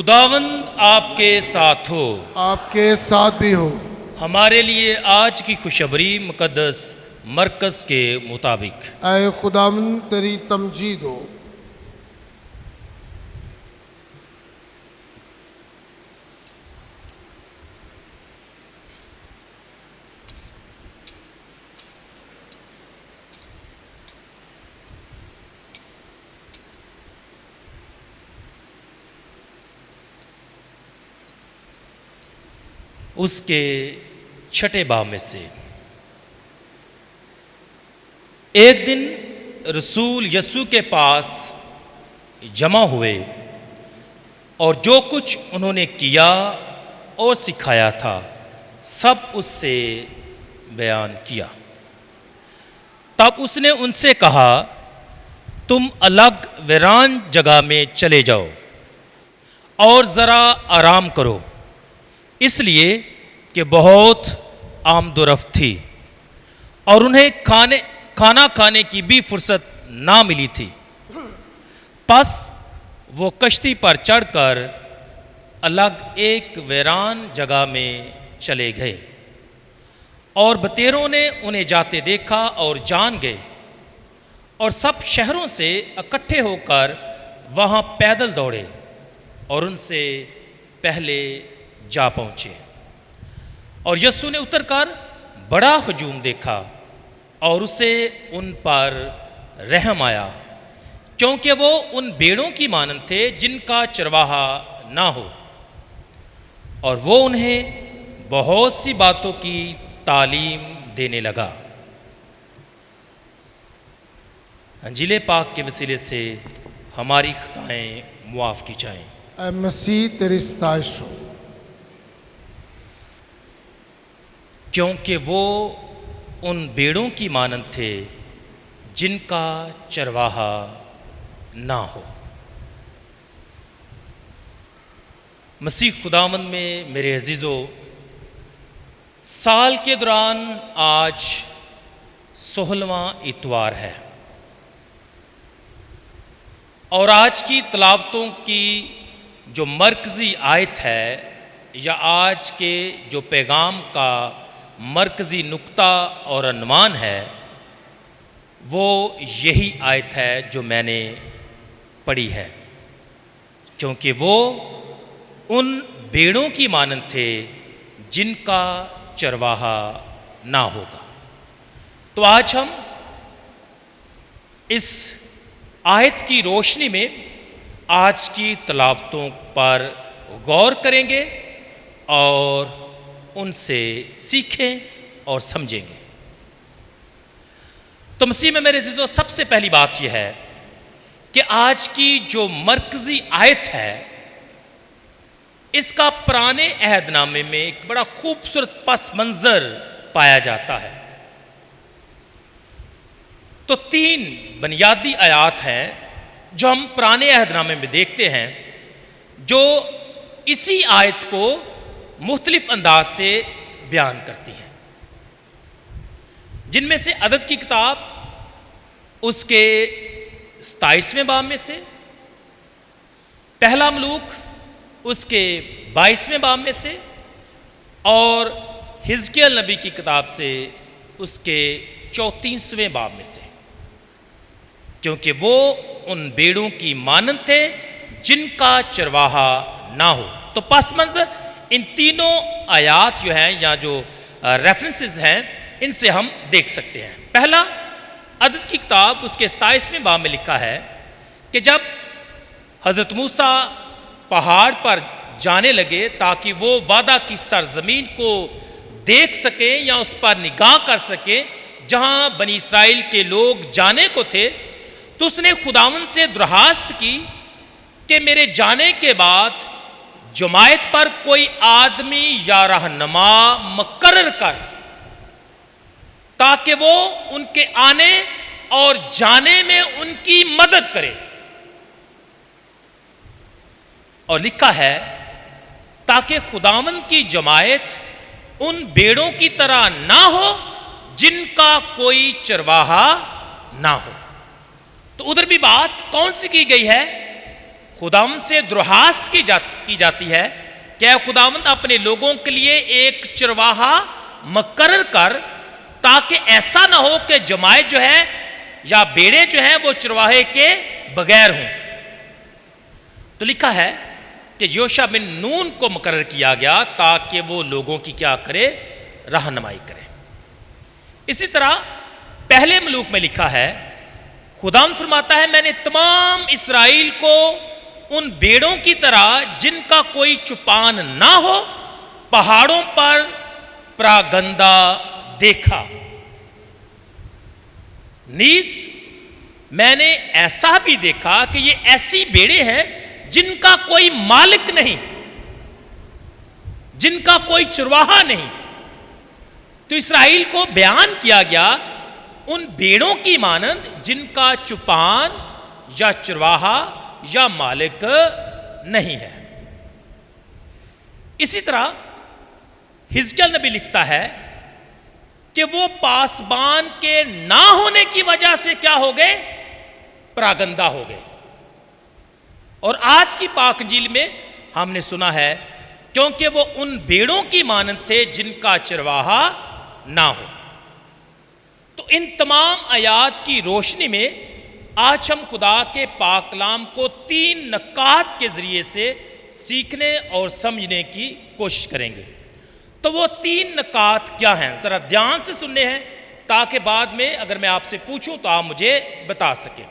خداوند آپ کے ساتھ ہو، آپ کے ساتھ بھی ہو۔ ہمارے لیے آج کی خوشخبری مقدس مرکز کے مطابق۔ اے خداوند تیری تمجید ہو۔ اس کے چھٹے باب میں سے ایک دن رسول یسوع کے پاس جمع ہوئے اور جو کچھ انہوں نے کیا اور سکھایا تھا سب اس سے بیان کیا۔ تب اس نے ان سے کہا، تم الگ ویران جگہ میں چلے جاؤ اور ذرا آرام کرو، اس لیے کہ بہت آمد و رفت تھی اور انہیں کھانا کھانے کی بھی فرصت نہ ملی تھی۔ پس وہ کشتی پر چڑھ کر الگ ایک ویران جگہ میں چلے گئے، اور بطیروں نے انہیں جاتے دیکھا اور جان گئے، اور سب شہروں سے اکٹھے ہو کر وہاں پیدل دوڑے اور ان سے پہلے جا پہنچے۔ اور یسوع نے اتر کر بڑا ہجوم دیکھا اور اسے ان پر رحم آیا، کیونکہ وہ ان بھیڑوں کی مانند تھے جن کا چرواہا نہ ہو، اور وہ انہیں بہت سی باتوں کی تعلیم دینے لگا۔ انجیل پاک کے وسیلے سے ہماری خطائیں معاف کی جائیں۔ اے مسیح تیری ستائش ہو۔ کیونکہ وہ ان بیڑوں کی مانند تھے جن کا چرواہا نہ ہو۔ مسیح خداوند میں میرے عزیزو، سال کے دوران آج 16واں اتوار ہے، اور آج کی تلاوتوں کی جو مرکزی آیت ہے یا آج کے جو پیغام کا مرکزی نقطہ اور عنوان ہے وہ یہی آیت ہے جو میں نے پڑھی ہے، کیونکہ وہ ان بھیڑوں کی مانند تھے جن کا چرواہا نہ ہوگا۔ تو آج ہم اس آیت کی روشنی میں آج کی تلاوتوں پر غور کریں گے اور ان سے سیکھیں اور سمجھیں گے۔ تو مسیح میں میرے عزیزو، سب سے پہلی بات یہ ہے کہ آج کی جو مرکزی آیت ہے اس کا پرانے عہد نامے میں ایک بڑا خوبصورت پس منظر پایا جاتا ہے۔ تو 3 بنیادی آیات ہیں جو ہم پرانے عہد نامے میں دیکھتے ہیں جو اسی آیت کو مختلف انداز سے بیان کرتی ہیں، جن میں سے عدد کی کتاب اس کے 27ویں باب میں سے، پہلا ملوک اس کے 22ویں باب میں سے، اور حزقیل نبی کی کتاب سے اس کے 34ویں باب میں سے، کیونکہ وہ ان بیڑوں کی مانند تھے جن کا چرواہا نہ ہو۔ تو پس منظر ان تینوں آیات جو ہیں یا جو ریفرنسز ہیں ان سے ہم دیکھ سکتے ہیں۔ پہلا، عدد کی کتاب اس کے 27ویں باب میں لکھا ہے کہ جب حضرت موسیٰ پہاڑ پر جانے لگے تاکہ وہ وعدہ کی سرزمین کو دیکھ سکیں یا اس پر نگاہ کر سکیں جہاں بنی اسرائیل کے لوگ جانے کو تھے، تو اس نے خداوند سے درخواست کی کہ میرے جانے کے بعد جماعت پر کوئی آدمی یا رہنما مقرر کر تاکہ وہ ان کے آنے اور جانے میں ان کی مدد کرے۔ اور لکھا ہے تاکہ خداوند کی جماعت ان بیڑوں کی طرح نہ ہو جن کا کوئی چرواہا نہ ہو۔ تو ادھر بھی بات کون سی کی گئی ہے؟ خداوند سے درخواست کی جاتی ہے کہ اے خداوند اپنے لوگوں کے لیے ایک چرواہا مقرر کر، تاکہ ایسا نہ ہو کہ جماعت جو ہے یا بیڑے جو ہیں وہ چرواہے کے بغیر ہوں۔ تو لکھا ہے کہ یوشع بن نون کو مقرر کیا گیا تاکہ وہ لوگوں کی کیا کرے؟ رہنمائی کرے۔ اسی طرح پہلے ملوک میں لکھا ہے، خداوند فرماتا ہے میں نے تمام اسرائیل کو ان بیڑوں کی طرح جن کا کوئی چپان نہ ہو پہاڑوں پر پراگندہ دیکھا، نیز میں نے ایسا بھی دیکھا کہ یہ ایسی بیڑے ہیں جن کا کوئی مالک نہیں، جن کا کوئی چرواہا نہیں۔ تو اسرائیل کو بیان کیا گیا ان بیڑوں کی مانند جن کا چپان یا چرواہا یا مالک نہیں ہے۔ اسی طرح حزقیل نبی لکھتا ہے کہ وہ پاسبان کے نہ ہونے کی وجہ سے کیا ہو گئے؟ پراگندہ ہو گئے۔ اور آج کی پاک انجیل میں ہم نے سنا ہے کیونکہ وہ ان بیڑوں کی مانند تھے جن کا چرواہا نہ ہو۔ تو ان تمام آیات کی روشنی میں آج ہم خدا کے پاک کلام کو 3 نکات کے ذریعے سے سیکھنے اور سمجھنے کی کوشش کریں گے۔ تو وہ 3 نکات کیا ہیں؟ ذرا دھیان سے سننے ہیں تاکہ بعد میں اگر میں آپ سے پوچھوں تو آپ مجھے بتا سکیں۔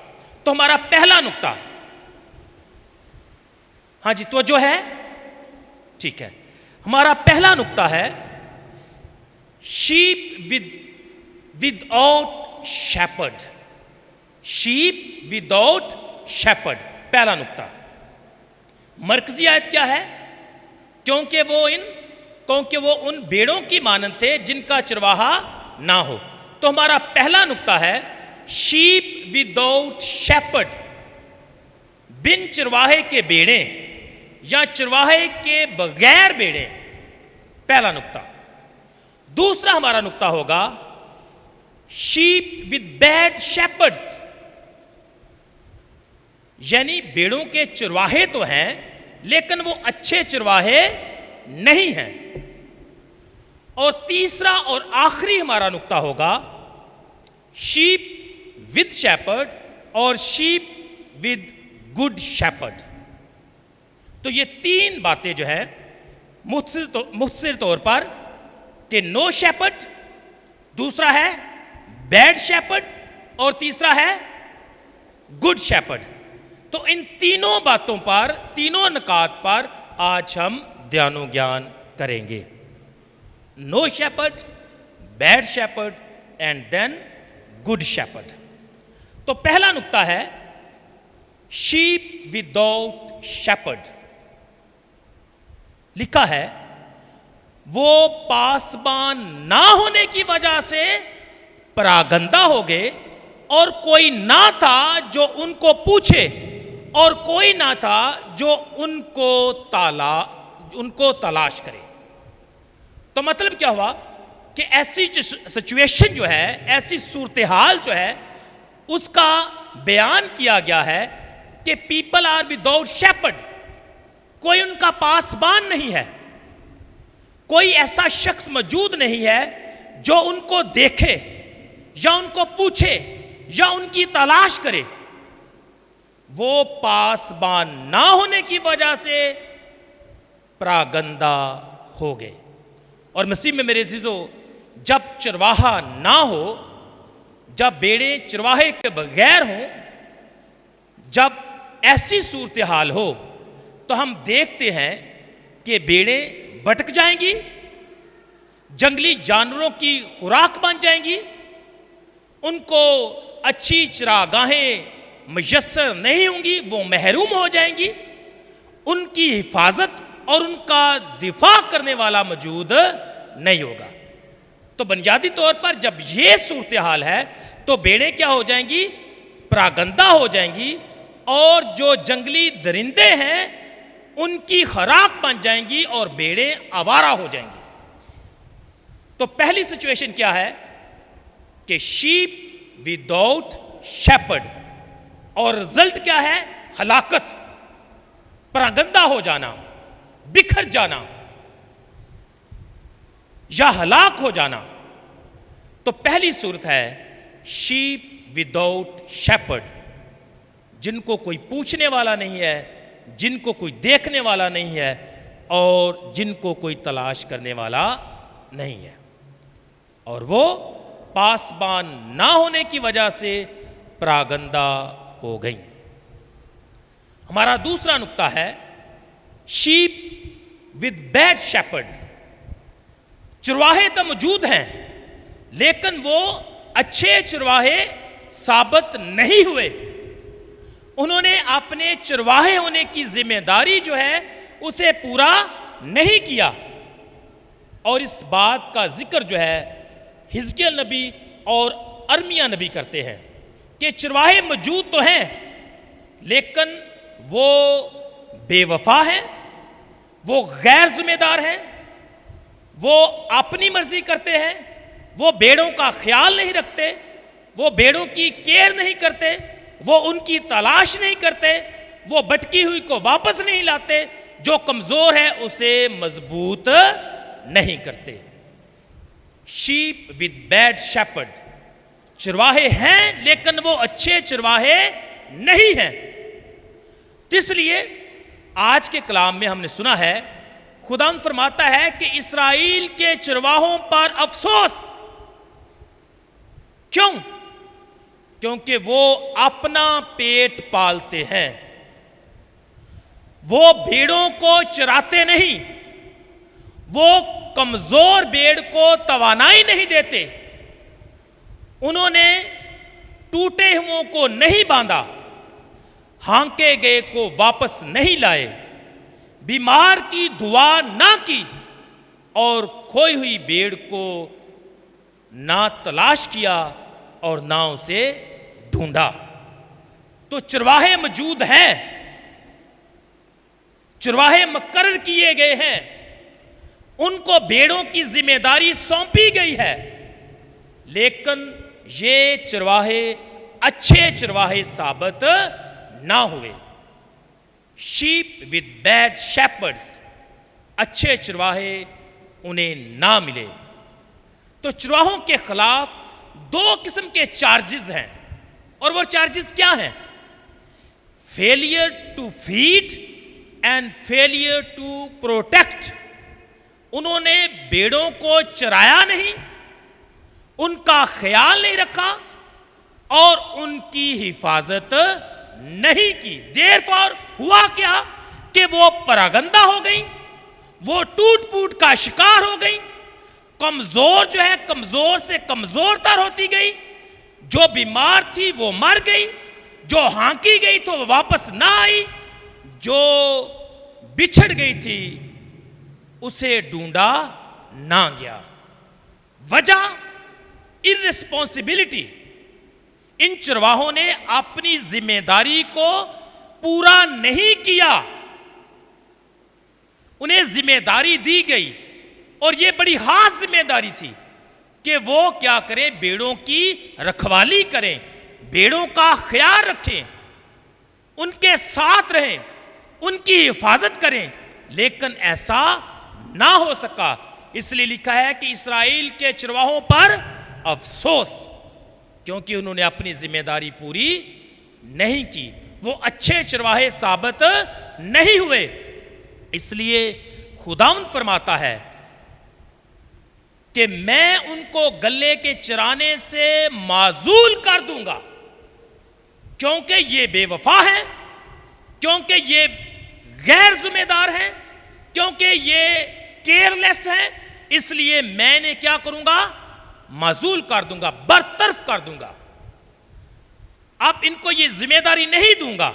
تو ہمارا پہلا نکتہ، ہاں جی توجہ ہے؟ ٹھیک ہے، ہمارا پہلا نکتہ ہے sheep without shepherd۔ sheep without shepherd، پہلا نکتہ۔ مرکزی آیت کیا ہے؟ کیونکہ وہ ان بیڑوں کی مانند تھے جن کا چرواہا نہ ہو۔ تو ہمارا پہلا نکتہ ہے sheep without shepherd، بن چرواہے کے بیڑے یا چرواہے کے بغیر بیڑے، پہلا نکتہ۔ دوسرا ہمارا نکتہ ہوگا sheep with bad shepherds، یعنی بیڑوں کے چرواہے تو ہیں لیکن وہ اچھے چرواہے نہیں ہیں۔ اور تیسرا اور آخری ہمارا نکتہ ہوگا sheep with shepherd اور sheep with good shepherd۔ تو یہ 3 باتیں جو ہیں مختصر طور پر کہ نو شیپرڈ، دوسرا ہے بیڈ شیپرڈ اور تیسرا ہے گڈ شیپرڈ۔ تو ان تینوں باتوں پر، تینوں نکات پر آج ہم دھیان و گیان کریں گے۔ No shepherd, bad shepherd and then good shepherd. تو پہلا نکتہ ہے شیپ وداؤٹ شیپرڈ۔ لکھا ہے وہ پاسبان نہ ہونے کی وجہ سے پراگندہ ہو گئے، اور کوئی نہ تھا جو ان کو پوچھے، اور کوئی نہ تھا جو ان کو تلاش کرے۔ تو مطلب کیا ہوا کہ ایسی سچویشن جو ہے، ایسی صورتحال جو ہے، اس کا بیان کیا گیا ہے کہ پیپل آر وداؤٹ شیپرڈ، کوئی ان کا پاسبان نہیں ہے، کوئی ایسا شخص موجود نہیں ہے جو ان کو دیکھے یا ان کو پوچھے یا ان کی تلاش کرے۔ وہ پاسبان نہ ہونے کی وجہ سے پراگندہ ہو گئے۔ اور مسیح میں میرے عزیزو، جب چرواہا نہ ہو، جب بیڑے چرواہے کے بغیر ہوں، جب ایسی صورتحال ہو تو ہم دیکھتے ہیں کہ بیڑے بھٹک جائیں گی، جنگلی جانوروں کی خوراک بن جائیں گی، ان کو اچھی چراگاہیں میسر نہیں ہوں گی، وہ محروم ہو جائیں گی، ان کی حفاظت اور ان کا دفاع کرنے والا موجود نہیں ہوگا۔ تو بنیادی طور پر جب یہ صورتحال ہے تو بیڑے کیا ہو جائیں گی؟ پراگندہ ہو جائیں گی، اور جو جنگلی درندے ہیں ان کی خوراک بن جائیں گی اور بیڑے آوارہ ہو جائیں گی۔ تو پہلی سچویشن کیا ہے کہ شیپ وداؤٹ شیپرڈ، اور رزلٹ کیا ہے؟ ہلاکت۔ پراگندہ ہو جانا، بکھر جانا یا ہلاک ہو جانا، تو پہلی صورت ہے شیپ وداؤٹ شیپرڈ، جن کو کوئی پوچھنے والا نہیں ہے، جن کو کوئی دیکھنے والا نہیں ہے، اور جن کو کوئی تلاش کرنے والا نہیں ہے، اور وہ پاسبان نہ ہونے کی وجہ سے پراگندہ ہو گئیں۔ ہمارا دوسرا نقطہ ہے شیپ ود بیڈ شیپرڈ، چرواہے تو موجود ہیں لیکن وہ اچھے چرواہے ثابت نہیں ہوئے، انہوں نے اپنے چرواہے ہونے کی ذمہ داری جو ہے اسے پورا نہیں کیا، اور اس بات کا ذکر جو ہے حزقیل نبی اور ارمیا نبی کرتے ہیں کہ چرواہے موجود تو ہیں لیکن وہ بے وفا ہیں، وہ غیر ذمہ دار ہیں، وہ اپنی مرضی کرتے ہیں، وہ بیڑوں کا خیال نہیں رکھتے، وہ بیڑوں کی کیئر نہیں کرتے، وہ ان کی تلاش نہیں کرتے، وہ بٹکی ہوئی کو واپس نہیں لاتے، جو کمزور ہے اسے مضبوط نہیں کرتے۔ شیپ ود بیڈ شیپرڈ، چرواہے ہیں لیکن وہ اچھے چرواہے نہیں ہیں۔ اس لیے آج کے کلام میں ہم نے سنا ہے خدا فرماتا ہے کہ اسرائیل کے چرواہوں پر افسوس، کیوں؟ کیونکہ وہ اپنا پیٹ پالتے ہیں، وہ بھیڑوں کو چراتے نہیں، وہ کمزور بھیڑ کو توانائی نہیں دیتے، انہوں نے ٹوٹے ہوئوں کو نہیں باندھا، ہانکے گئے کو واپس نہیں لائے، بیمار کی دعا نہ کی، اور کھوئی ہوئی بھیڑ کو نہ تلاش کیا اور نہ اسے ڈھونڈا۔ تو چرواہے موجود ہیں، چرواہے مقرر کیے گئے ہیں، ان کو بھیڑوں کی ذمہ داری سونپی گئی ہے، لیکن یہ چرواہے اچھے چرواہے ثابت نہ ہوئے۔ شیپ ود بیڈ شیپرڈز، اچھے چرواہے انہیں نہ ملے۔ تو چرواہوں کے خلاف دو قسم کے چارجز ہیں، اور وہ چارجز کیا ہیں؟ Failure to feed and failure to protect. انہوں نے بیڑوں کو چرایا نہیں، ان کا خیال نہیں رکھا، اور ان کی حفاظت نہیں کی۔ دیر فور ہوا کیا کہ وہ پراگندہ ہو گئی، وہ ٹوٹ پوٹ کا شکار ہو گئی، کمزور جو ہے کمزور سے کمزور تر ہوتی گئی، جو بیمار تھی وہ مر گئی، جو ہانکی گئی تو وہ واپس نہ آئی، جو بچھڑ گئی تھی اسے ڈھونڈا نہ گیا۔ وجہ ارسپانسبلٹی، ان چرواہوں نے اپنی ذمہ داری کو پورا نہیں کیا، انہیں ذمہ داری دی گئی، اور یہ بڑی خاص ذمہ داری تھی کہ وہ کیا کریں؟ بیڑوں کی رکھوالی کریں، بیڑوں کا خیال رکھیں، ان کے ساتھ رہیں، ان کی حفاظت کریں، لیکن ایسا نہ ہو سکا۔ اس لیے لکھا ہے کہ اسرائیل کے چرواہوں پر افسوس، کیونکہ انہوں نے اپنی ذمہ داری پوری نہیں کی، وہ اچھے چرواہے ثابت نہیں ہوئے۔ اس لیے خداوند فرماتا ہے کہ میں ان کو گلے کے چرانے سے معزول کر دوں گا، کیونکہ یہ بے وفا ہیں، کیونکہ یہ غیر ذمہ دار ہیں، کیونکہ یہ کیئرلیس ہیں، اس لیے میں نے کیا کروں گا؟ معزول کر دوں گا، برطرف کر دوں گا، اب ان کو یہ ذمہ داری نہیں دوں گا۔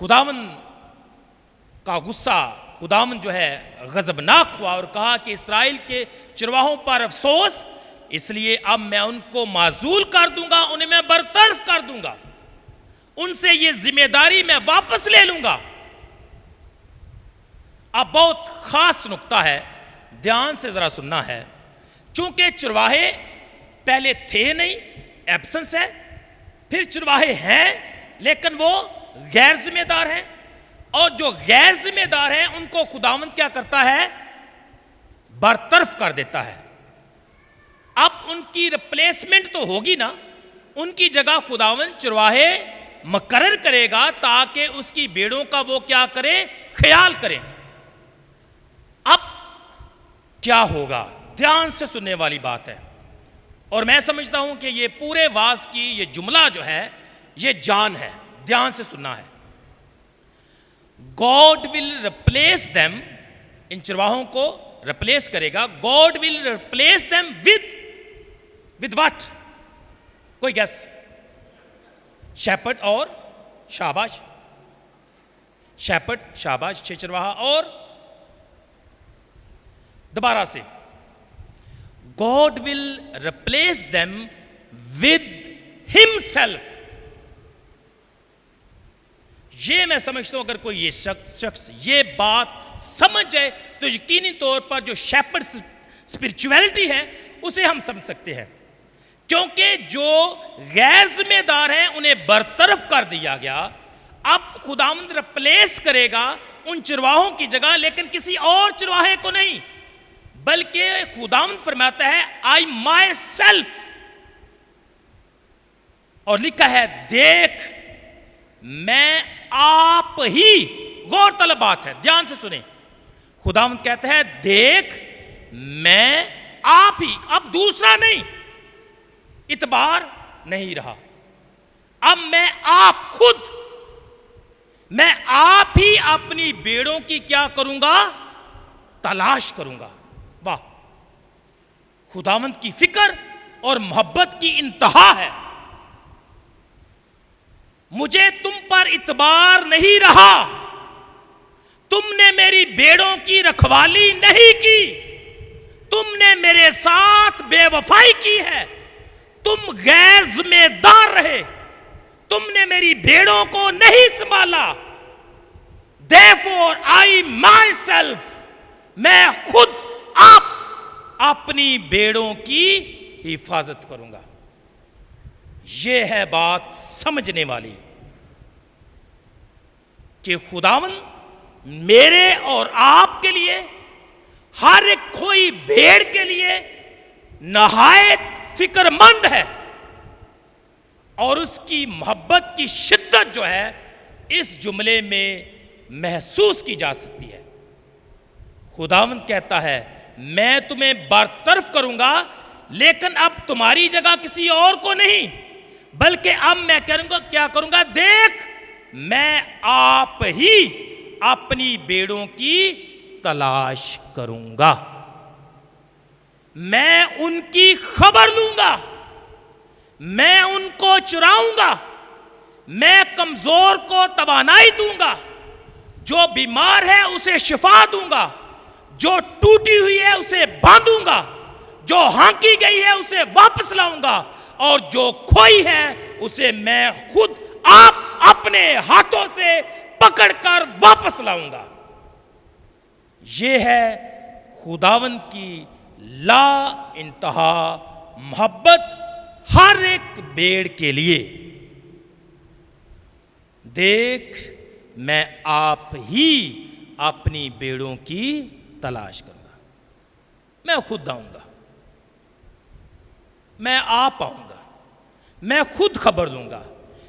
خداوند کا غصہ، خداوند جو ہے غضبناک ہوا اور کہا کہ اسرائیل کے چرواہوں پر افسوس، اس لیے اب میں ان کو معزول کر دوں گا، انہیں میں برطرف کر دوں گا، ان سے یہ ذمہ داری میں واپس لے لوں گا۔ اب بہت خاص نقطہ ہے، دھیان سے ذرا سننا ہے، چونکہ چرواہے پہلے تھے نہیں، ایبسنس ہے، پھر چرواہے ہیں لیکن وہ غیر ذمہ دار ہیں، اور جو غیر ذمہ دار ہیں ان کو خداوند کیا کرتا ہے؟ برطرف کر دیتا ہے. اب ان کی ریپلیسمنٹ تو ہوگی نا, ان کی جگہ خداوند چرواہے مقرر کرے گا تاکہ اس کی بھیڑوں کا وہ کیا کرے؟ خیال کریں. اب کیا ہوگا؟ دھیان سے سننے والی بات ہے, اور میں سمجھتا ہوں کہ یہ پورے واعظ کی یہ جملہ جو ہے یہ جان ہے. دھیان سے سننا ہے. God will replace them, ان چرواہوں کو ریپلیس کرے گا. God will replace them with what? کوئی گیس؟ شیپرڈ اور شاباش. شیپرڈ, شاباش, 6 چرواہا. اور دوبارہ سے God will replace them with himself. یہ میں سمجھتا ہوں اگر کوئی یہ شخص یہ بات سمجھ جائے تو یقینی طور پر جو شیپرڈ اسپرچویلٹی ہے اسے ہم سمجھ سکتے ہیں, کیونکہ جو غیر ذمہ دار ہیں انہیں برطرف کر دیا گیا. اب خداوند ریپلیس کرے گا ان چرواہوں کی جگہ, لیکن کسی اور چرواہے کو نہیں, بلکہ خداوند فرماتا ہے آئی مائی سیلف. اور لکھا ہے دیکھ میں آپ ہی. غور طلب بات ہے, دھیان سے سنیں. خداوند کہتا ہے دیکھ میں آپ ہی. اب دوسرا نہیں, اعتبار نہیں رہا. اب میں آپ ہی اپنی بیڑوں کی کیا کروں گا؟ تلاش کروں گا. واہ, خداوند کی فکر اور محبت کی انتہا ہے. مجھے تم پر اعتبار نہیں رہا, تم نے میری بیڑوں کی رکھوالی نہیں کی, تم نے میرے ساتھ بے وفائی کی ہے, تم غیر ذمہ دار رہے, تم نے میری بیڑوں کو نہیں سنبھالا. Therefore I myself, میں خود اپنی بیڑوں کی حفاظت کروں گا. یہ ہے بات سمجھنے والی کہ خداوند میرے اور آپ کے لیے, ہر ایک کوئی بھیڑ کے لیے نہایت فکر مند ہے, اور اس کی محبت کی شدت جو ہے اس جملے میں محسوس کی جا سکتی ہے. خداوند کہتا ہے میں تمہیں برطرف کروں گا, لیکن اب تمہاری جگہ کسی اور کو نہیں, بلکہ اب میں کیا کروں گا؟ دیکھ میں آپ ہی اپنی بیڑوں کی تلاش کروں گا. میں ان کی خبر لوں گا, میں ان کو چراؤں گا, میں کمزور کو توانائی دوں گا, جو بیمار ہے اسے شفا دوں گا, جو ٹوٹی ہوئی ہے اسے باندھوں گا, جو ہانکی گئی ہے اسے واپس لاؤں گا, اور جو کھوئی ہے اسے میں خود اپنے ہاتھوں سے پکڑ کر واپس لاؤں گا. یہ ہے خداوند کی لا انتہا محبت ہر ایک بیڑ کے لیے. دیکھ میں آپ ہی اپنی بیڑوں کی تلاش کروں گا. میں خود آؤں گا, میں آپ آؤں گا, میں خود خبر لوں گا,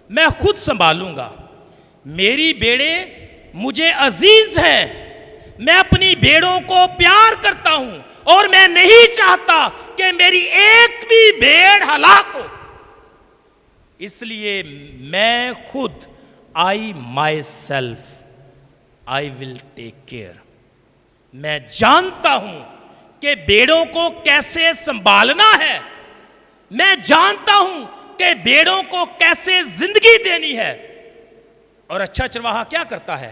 میں خود سنبھالوں گا. میری بیڑے مجھے عزیز ہیں, میں اپنی بیڑوں کو پیار کرتا ہوں, اور میں نہیں چاہتا کہ میری ایک بھی بھیڑ ہلاک ہو. اس لیے میں خود I myself I will take care. میں جانتا ہوں کہ بیڑوں کو کیسے سنبھالنا ہے, میں جانتا ہوں کہ بیڑوں کو کیسے زندگی دینی ہے. اور اچھا چرواہا کیا کرتا ہے؟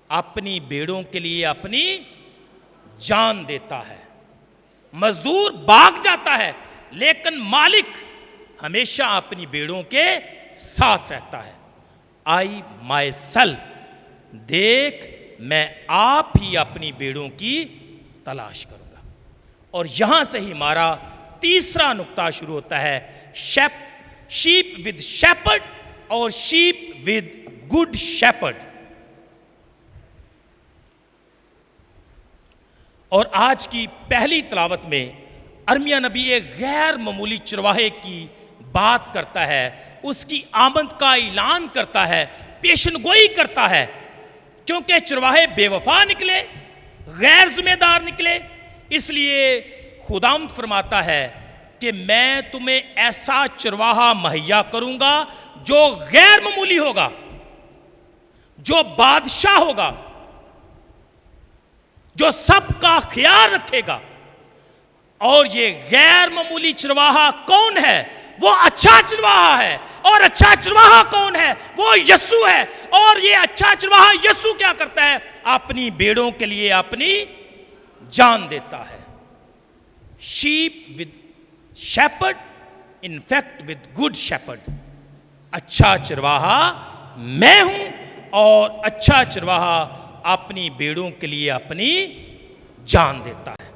اپنی بیڑوں کے لیے اپنی جان دیتا ہے. مزدور بھاگ جاتا ہے, لیکن مالک ہمیشہ اپنی بیڑوں کے ساتھ رہتا ہے. آئی مائی سیلف, دیکھ میں آپ ہی اپنی بیڑوں کی تلاش کروں گا. اور یہاں سے ہی ہمارا تیسرا نقطہ شروع ہوتا ہے, شیپ ود شیپرڈ اور شیپ ود گڈ شیپرڈ. اور آج کی پہلی تلاوت میں ارمیا نبی ایک غیر معمولی چرواہے کی بات کرتا ہے، اس کی آمد کا اعلان کرتا ہے، پیشن گوئی کرتا ہے، کیونکہ چرواہے بے وفا نکلے، غیر ذمہ دار نکلے، اس لیے خداوند فرماتا ہے کہ میں تمہیں ایسا چرواہا مہیا کروں گا جو غیر معمولی ہوگا، جو بادشاہ ہوگا، جو سب کا خیال رکھے گا۔ اور یہ غیر معمولی چرواہا کون ہے؟ وہ اچھا چرواہا ہے۔ اور اچھا چرواہا کون ہے؟ وہ یسوع ہے۔ اور یہ اچھا چرواہا یسوع کیا کرتا ہے؟ اپنی بھیڑوں کے لیے اپنی جان دیتا ہے۔ sheep with shepherd infect with good shepherd۔ اچھا چرواہا میں ہوں، اور اچھا چرواہا اپنی بھیڑوں کے لیے اپنی جان دیتا ہے۔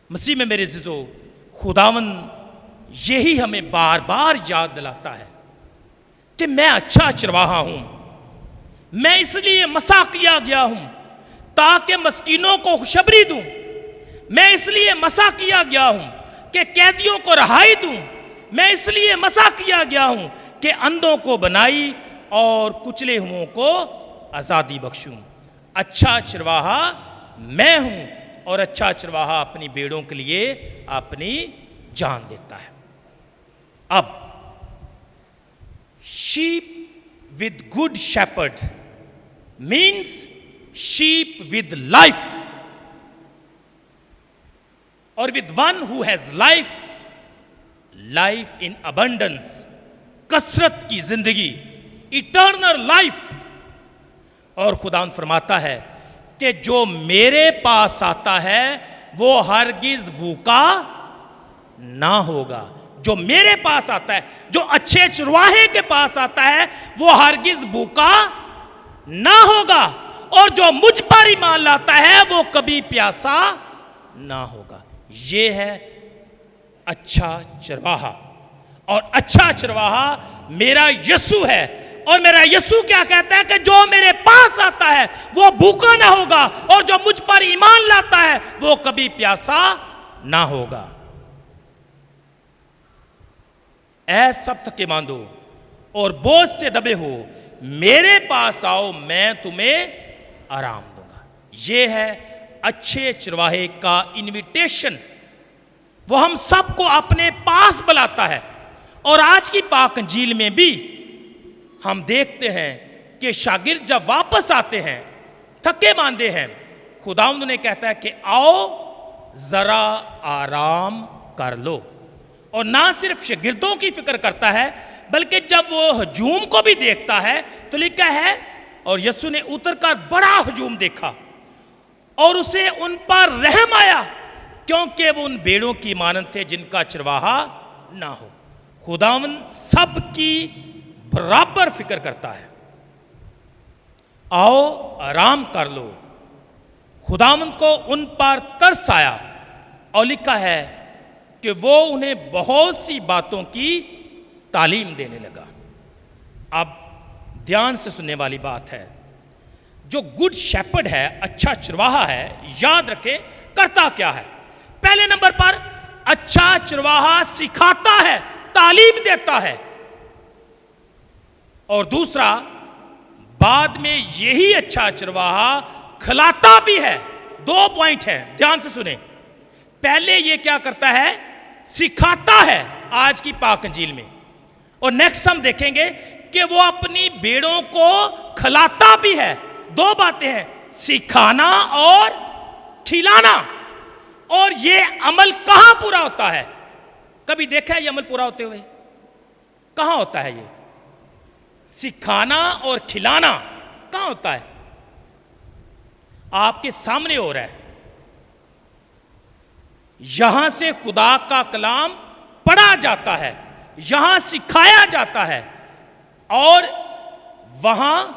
مسیح میں میرے عزیزو، خداوند یہی ہمیں بار بار یاد دلاتا ہے کہ میں اچھا چرواہا ہوں۔ میں اس لیے مسح کیا گیا ہوں تاکہ مسکینوں کو خوشخبری دوں۔ میں اس لیے مسح کیا گیا ہوں کہ قیدیوں کو رہائی دوں۔ میں اس لیے مسح کیا گیا ہوں کہ اندھوں کو بنائی اور کچلے ہوئوں کو آزادی بخشوں۔ اچھا چرواہا میں ہوں، اور اچھا چرواہا اپنی بھیڑوں کے لیے اپنی جان دیتا ہے۔ اب sheep with good shepherd means sheep with life، اور with one who has life in abundance، کثرت کی زندگی، eternal life۔ اور خداوند فرماتا ہے کہ جو میرے پاس آتا ہے وہ ہرگز بھوکا نہ ہوگا۔ جو میرے پاس آتا ہے، جو اچھے چرواہے کے پاس آتا ہے، وہ ہرگز بھوکا نہ ہوگا، اور جو مجھ پر ایمان لاتا ہے وہ کبھی پیاسا نہ ہوگا۔ یہ ہے اچھا چرواہا، اور اچھا چرواہا میرا یسوع ہے۔ اور میرا یسوع کیا کہتا ہے کہ جو میرے پاس آتا ہے وہ بھوکا نہ ہوگا، اور جو مجھ پر ایمان لاتا ہے وہ کبھی پیاسا نہ ہوگا۔ اے سب تھکے ماندو اور بوجھ سے دبے ہو، میرے پاس آؤ، میں تمہیں آرام دوں گا۔ یہ ہے اچھے چرواہے کا انویٹیشن۔ وہ ہم سب کو اپنے پاس بلاتا ہے۔ اور آج کی پاک انجیل میں بھی ہم دیکھتے ہیں کہ شاگرد جب واپس آتے ہیں، تھکے ماندے ہیں، خداوند نے کہتا ہے کہ آؤ ذرا آرام کر لو۔ اور نہ صرف شاگردوں کی فکر کرتا ہے، بلکہ جب وہ ہجوم کو بھی دیکھتا ہے تو لکھا ہے اور یسوع نے اتر کر بڑا ہجوم دیکھا اور اسے ان پر رحم آیا، کیونکہ وہ ان بھیڑوں کی مانند تھے جن کا چرواہا نہ ہو۔ خداوند سب کی برابر فکر کرتا ہے۔ آؤ آرام کر لو۔ خداوند کو ان پر ترس آیا، اور لکھا ہے کہ وہ انہیں بہت سی باتوں کی تعلیم دینے لگا۔ اب دھیان سے سننے والی بات ہے، جو گڈ شیپرڈ ہے، اچھا چرواہا ہے، یاد رکھے کرتا کیا ہے؟ پہلے نمبر پر اچھا چرواہا سکھاتا ہے، تعلیم دیتا ہے، اور دوسرا بعد میں یہی اچھا چرواہا کھلاتا بھی ہے۔ دو پوائنٹ ہے، دھیان سے سنیں۔ پہلے یہ کیا کرتا ہے؟ سکھاتا ہے آج کی پاک انجیل میں، اور نیکسٹ ہم دیکھیں گے کہ وہ اپنی بھیڑوں کو کھلاتا بھی ہے۔ دو باتیں ہیں، سکھانا اور کھلانا۔ اور یہ عمل کہاں پورا ہوتا ہے؟ کبھی دیکھا ہے یہ عمل پورا ہوتے ہوئے؟ کہاں ہوتا ہے یہ سکھانا اور کھلانا؟ کہاں ہوتا ہے؟ آپ کے سامنے ہو رہا ہے۔ یہاں سے خدا کا کلام پڑھا جاتا ہے، یہاں سکھایا جاتا ہے، اور وہاں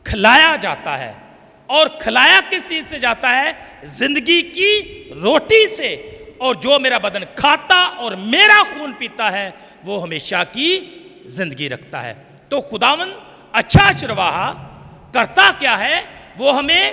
کھلایا جاتا ہے۔ اور کھلایا کس چیز سے جاتا ہے؟ زندگی کی روٹی سے۔ اور جو میرا بدن کھاتا اور میرا خون پیتا ہے وہ ہمیشہ کی زندگی رکھتا ہے۔ تو خداوند اچھا چرواہا کرتا کیا ہے؟ وہ ہمیں